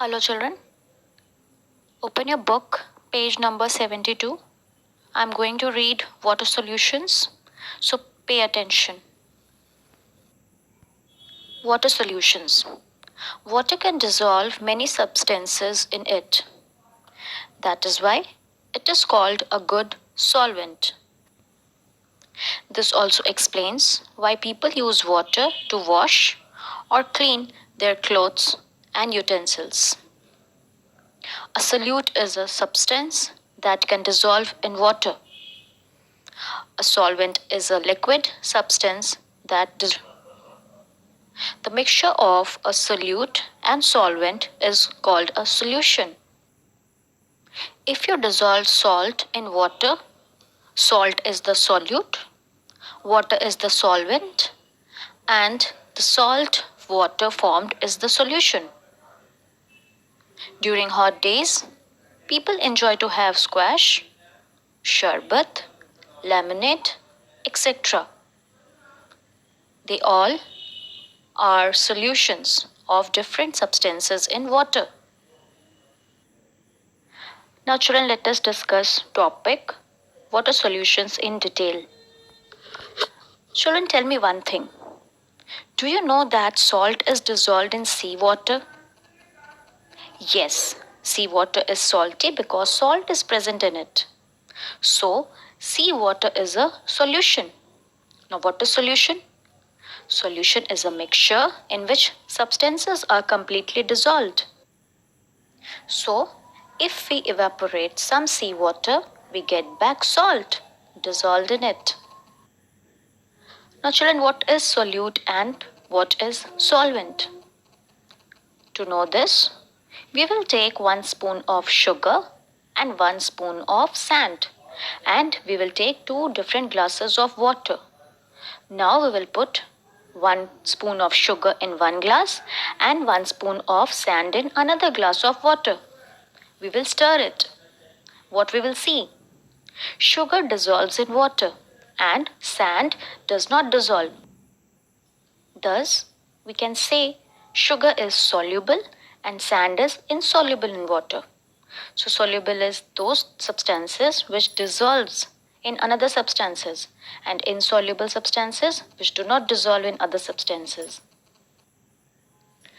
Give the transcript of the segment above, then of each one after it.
Hello children, open your book, page number 72. I'm going to read water solutions, so pay attention. Water solutions. Water can dissolve many substances in it. That is why it is called a good solvent. This also explains why people use water to wash or clean their clothes and utensils. A solute is a substance that can dissolve in water. A solvent is a liquid substance that the mixture of a solute and solvent is called a solution. If you dissolve salt in water, salt is the solute, water is the solvent, and the salt water formed is the solution. During hot days, people enjoy to have squash, sherbet, lemonade, etc. They all are solutions of different substances in water. Now children, let us discuss topic water solutions in detail. Children, tell me one thing. Do you know that salt is dissolved in seawater? Yes, seawater is salty because salt is present in it. So, seawater is a solution. Now, what is solution? Solution is a mixture in which substances are completely dissolved. So, if we evaporate some seawater, we get back salt dissolved in it. Now, children, what is solute and what is solvent? To know this, we will take 1 spoon of sugar and 1 spoon of sand, and we will take 2 different glasses of water. Now we will put 1 spoon of sugar in one glass and 1 spoon of sand in another glass of water. We will stir it. What we will see? Sugar dissolves in water and sand does not dissolve. Thus, we can say sugar is soluble and sand is insoluble in water. So soluble is those substances which dissolves in another substances and insoluble substances which do not dissolve in other substances.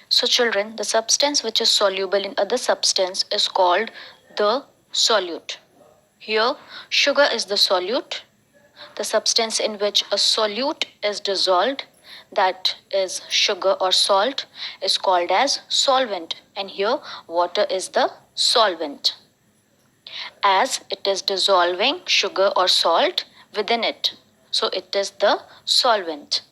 So children, the substance which is soluble in other substance is called the solute. Here, sugar is the solute. The substance in which a solute is dissolved, that is sugar or salt, is called as solvent, and here water is the solvent, as it is dissolving sugar or salt within it. So it is the solvent.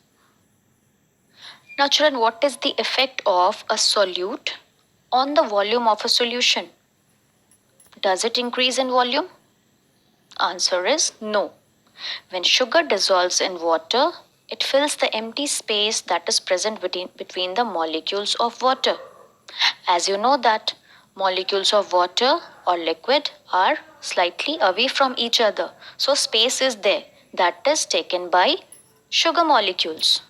Now children, what is the effect of a solute on the volume of a solution? Does it increase in volume? Answer is no. When sugar dissolves in water, it fills the empty space that is present between the molecules of water. As you know that molecules of water or liquid are slightly away from each other. So space is there that is taken by sugar molecules.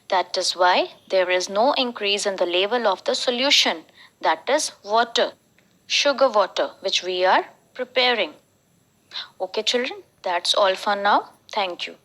That is why there is no increase in the level of the solution, that is water, sugar water, which we are preparing. Okay children, that's all for now. Thank you.